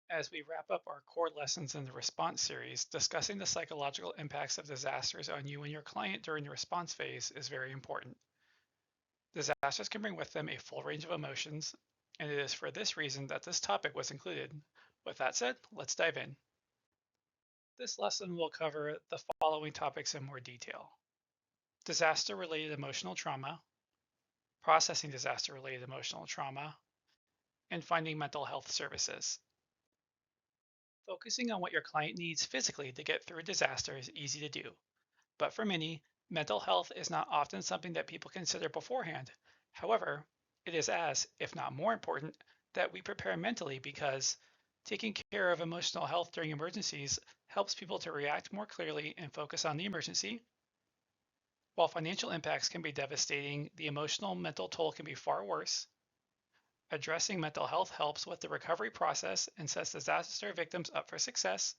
As we wrap up our core lessons in the response series, discussing the psychological impacts of disasters on you and your client during the response phase is very important. Disasters can bring with them a full range of emotions, and it is for this reason that this topic was included. With that said, let's dive in. This lesson will cover the following topics in more detail: disaster-related emotional trauma, processing disaster-related emotional trauma, and finding mental health services. Focusing on what your client needs physically to get through a disaster is easy to do, but for many, mental health is not often something that people consider beforehand. However, it is as, if not more important, that we prepare mentally because taking care of emotional health during emergencies helps people to react more clearly and focus on the emergency. While financial impacts can be devastating, the emotional mental toll can be far worse. Addressing mental health helps with the recovery process and sets disaster victims up for success.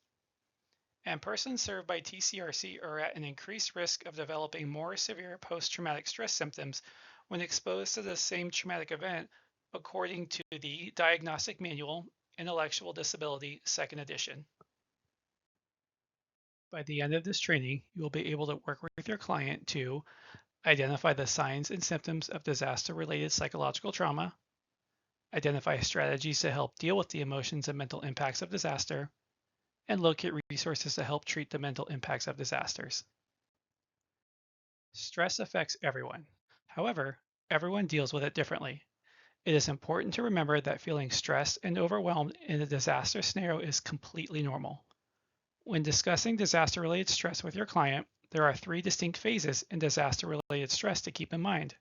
And persons served by TCRC are at an increased risk of developing more severe post-traumatic stress symptoms when exposed to the same traumatic event, according to the Diagnostic Manual, Intellectual Disability, 2nd edition. By the end of this training, you will be able to work with your client to identify the signs and symptoms of disaster-related psychological trauma, identify strategies to help deal with the emotions and mental impacts of disaster, and locate resources to help treat the mental impacts of disasters. Stress affects everyone. However, everyone deals with it differently. It is important to remember that feeling stressed and overwhelmed in a disaster scenario is completely normal. When discussing disaster-related stress with your client, there are 3 distinct phases in disaster-related stress to keep in mind.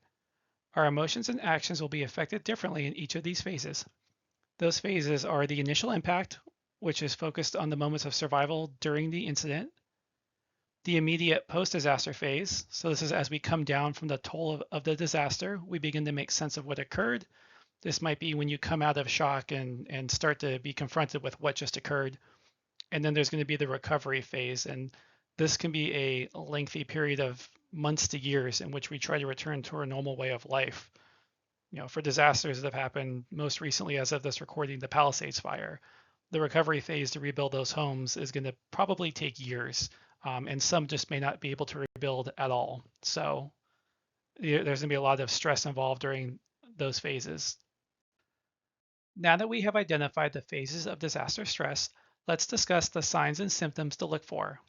Our emotions and actions will be affected differently in each of these phases. Those phases are the initial impact, which is focused on the moments of survival during the incident, the immediate post-disaster phase. So this is as we come down from the toll of the disaster, we begin to make sense of what occurred. This might be when you come out of shock and start to be confronted with what just occurred. And then there's going to be the recovery phase. And this can be a lengthy period of months to years in which we try to return to our normal way of life. For disasters that have happened most recently, as of this recording, the Palisades fire, the recovery phase to rebuild those homes is going to probably take years. And some just may not be able to rebuild at all. So there's going to be a lot of stress involved during those phases. Now that we have identified the phases of disaster stress, let's discuss the signs and symptoms to look for.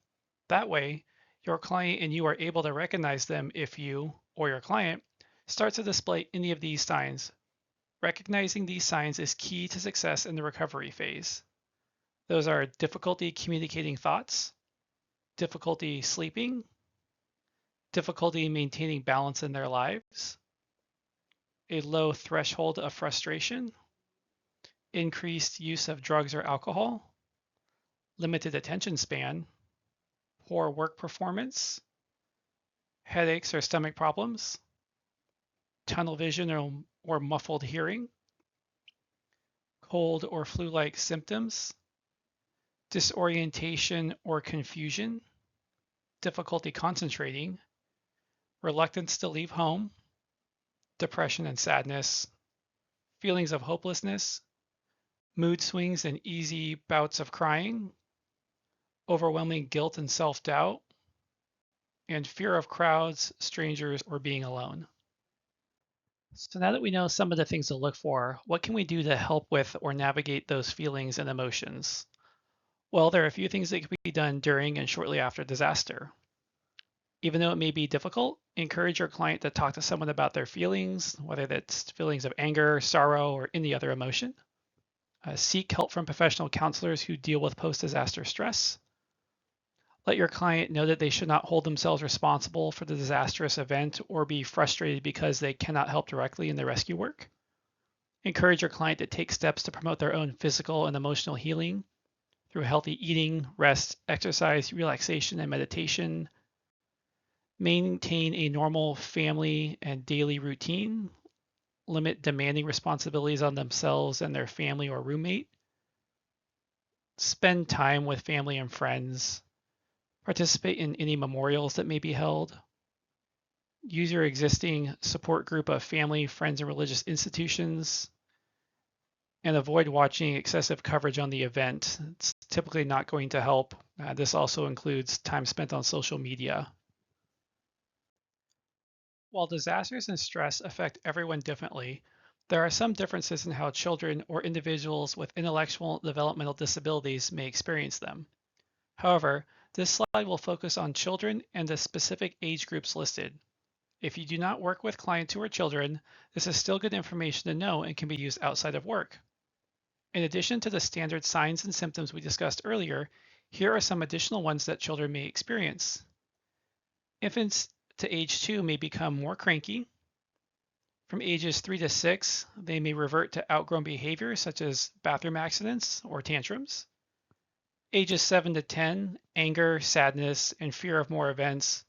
That way, your client and you are able to recognize them if you or your client starts to display any of these signs. Recognizing these signs is key to success in the recovery phase. Those are difficulty communicating thoughts, difficulty sleeping, difficulty maintaining balance in their lives, a low threshold of frustration, increased use of drugs or alcohol, limited attention span, poor work performance, headaches or stomach problems, tunnel vision or muffled hearing, cold or flu-like symptoms, disorientation or confusion, difficulty concentrating, reluctance to leave home, depression and sadness, feelings of hopelessness, mood swings and easy bouts of crying, overwhelming guilt and self-doubt, and fear of crowds, strangers, or being alone. So now that we know some of the things to look for, what can we do to help with or navigate those feelings and emotions? Well, there are a few things that can be done during and shortly after disaster. Even though it may be difficult, encourage your client to talk to someone about their feelings, whether that's feelings of anger, sorrow, or any other emotion. Seek help from professional counselors who deal with post-disaster stress. Let your client know that they should not hold themselves responsible for the disastrous event or be frustrated because they cannot help directly in the rescue work. Encourage your client to take steps to promote their own physical and emotional healing through healthy eating, rest, exercise, relaxation, and meditation. Maintain a normal family and daily routine. Limit demanding responsibilities on themselves and their family or roommate. Spend time with family and friends. Participate in any memorials that may be held. Use your existing support group of family, friends, and religious institutions. and avoid watching excessive coverage on the event. It's typically not going to help. This also includes time spent on social media. While disasters and stress affect everyone differently, there are some differences in how children or individuals with intellectual and developmental disabilities may experience them. However, this slide will focus on children and the specific age groups listed. If you do not work with clients who are children, this is still good information to know and can be used outside of work. In addition to the standard signs and symptoms we discussed earlier, here are some additional ones that children may experience. Infants to age 2 may become more cranky. From ages 3 to 6, they may revert to outgrown behaviors such as bathroom accidents or tantrums. Ages 7 to 10, anger, sadness, and fear of more events.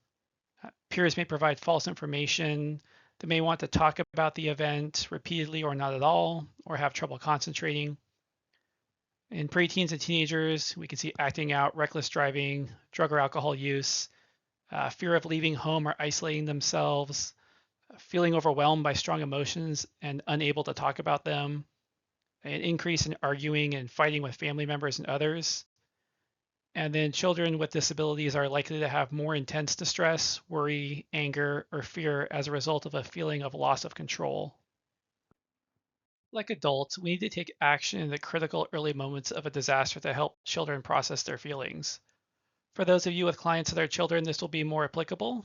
Peers may provide false information. They may want to talk about the event repeatedly or not at all, or have trouble concentrating. In preteens and teenagers, we can see acting out, reckless driving, drug or alcohol use, fear of leaving home or isolating themselves, feeling overwhelmed by strong emotions and unable to talk about them, an increase in arguing and fighting with family members and others. And then children with disabilities are likely to have more intense distress, worry, anger, or fear as a result of a feeling of loss of control. Like adults, we need to take action in the critical early moments of a disaster to help children process their feelings. For those of you with clients that are children, this will be more applicable.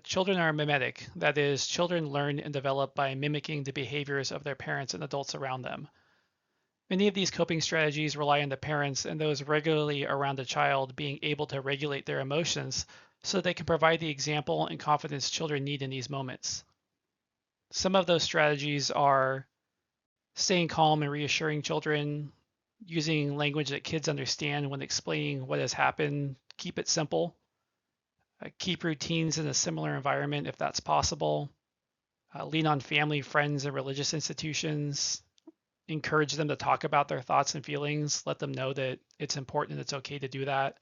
Children are mimetic. That is, children learn and develop by mimicking the behaviors of their parents and adults around them. Many of these coping strategies rely on the parents and those regularly around the child being able to regulate their emotions so they can provide the example and confidence children need in these moments. Some of those strategies are staying calm and reassuring children, using language that kids understand when explaining what has happened, keep it simple, keep routines in a similar environment if that's possible, lean on family, friends, and religious institutions, encourage them to talk about their thoughts and feelings, let them know that it's important and it's okay to do that,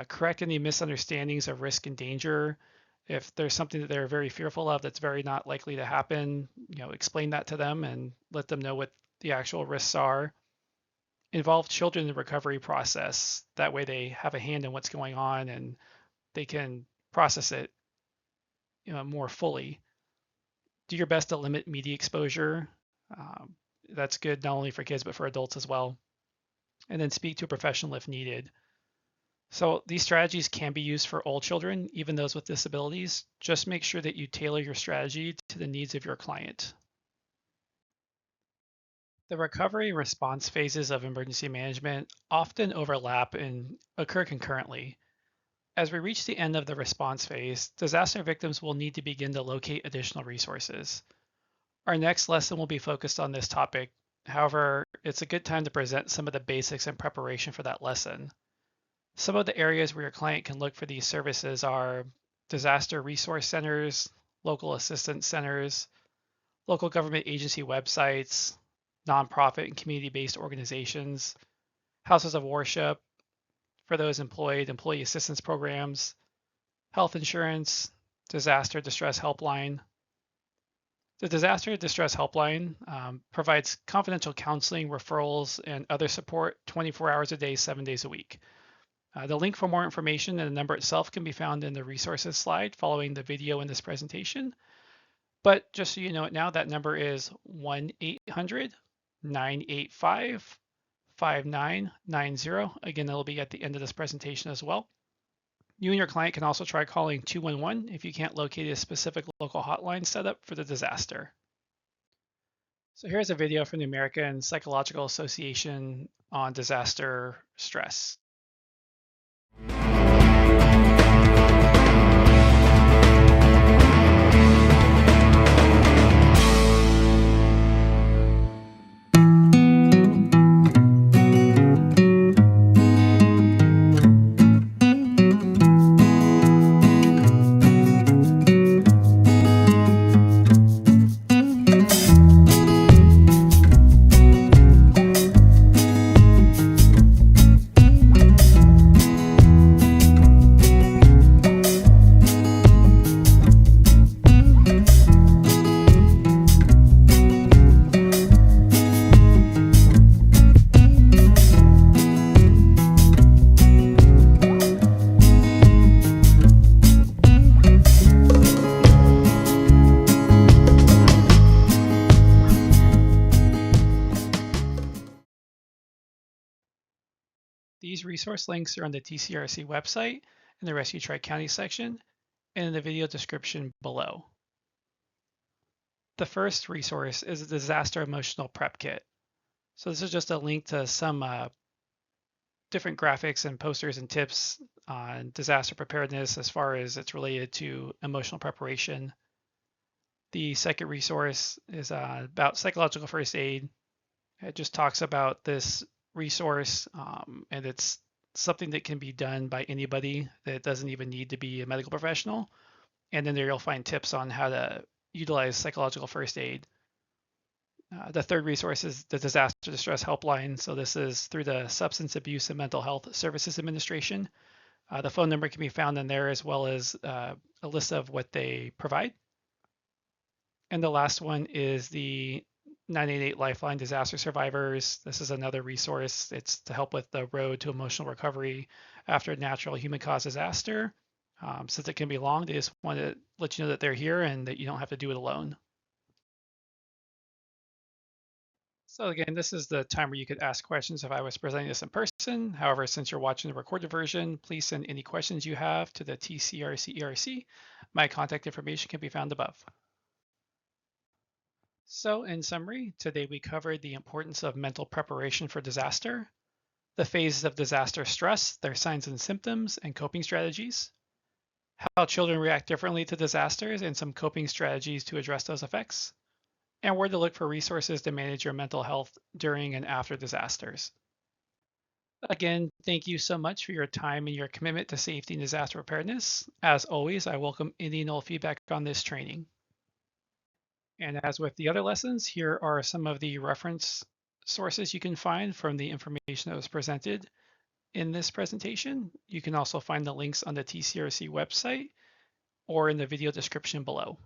correct any misunderstandings of risk and danger. If there's something that they're very fearful of that's very not likely to happen, explain that to them and let them know what the actual risks are. Involve children in the recovery process. That way they have a hand in what's going on and they can process it more fully. Do your best to limit media exposure. That's good not only for kids but for adults as well. And then speak to a professional if needed. So these strategies can be used for all children, even those with disabilities. Just make sure that you tailor your strategy to the needs of your client. The recovery and response phases of emergency management often overlap and occur concurrently. As we reach the end of the response phase, disaster victims will need to begin to locate additional resources. Our next lesson will be focused on this topic. However, it's a good time to present some of the basics in preparation for that lesson. Some of the areas where your client can look for these services are disaster resource centers, local assistance centers, local government agency websites, nonprofit and community-based organizations, houses of worship, for those employed, employee assistance programs, health insurance, disaster distress helpline. The Disaster Distress Helpline provides confidential counseling, referrals, and other support 24 hours a day, 7 days a week. The link for more information and the number itself can be found in the resources slide following the video in this presentation. But just so you know it now, that number is 1-800-985-5990. Again, that'll be at the end of this presentation as well. You and your client can also try calling 211 if you can't locate a specific local hotline set up for the disaster. So here's a video from the American Psychological Association on disaster stress. These resource links are on the TCRC website in the Rescue Tri-County section and in the video description below. The first resource is a disaster emotional prep kit. So this is just a link to some different graphics and posters and tips on disaster preparedness as far as it's related to emotional preparation. The second resource is about psychological first aid. It just talks about this resource, and it's something that can be done by anybody. That doesn't even need to be a medical professional. And then there you'll find tips on how to utilize psychological first aid. The third resource is the Disaster Distress Helpline. So this is through the Substance Abuse and Mental Health Services Administration. The phone number can be found in there as well as a list of what they provide. And the last one is the 988 Lifeline Disaster Survivors. This is another resource. It's to help with the road to emotional recovery after a natural human caused disaster. Since it can be long, they just want to let you know that they're here and that you don't have to do it alone. So again, this is the time where you could ask questions if I was presenting this in person. However, since you're watching the recorded version, please send any questions you have to the TCRC ERC. My contact information can be found above. So in summary, today we covered the importance of mental preparation for disaster, the phases of disaster stress, their signs and symptoms, and coping strategies, how children react differently to disasters and some coping strategies to address those effects, and where to look for resources to manage your mental health during and after disasters. Again, thank you so much for your time and your commitment to safety and disaster preparedness. As always, I welcome any and all feedback on this training. And as with the other lessons, here are some of the reference sources you can find from the information that was presented in this presentation. You can also find the links on the TCRC website or in the video description below.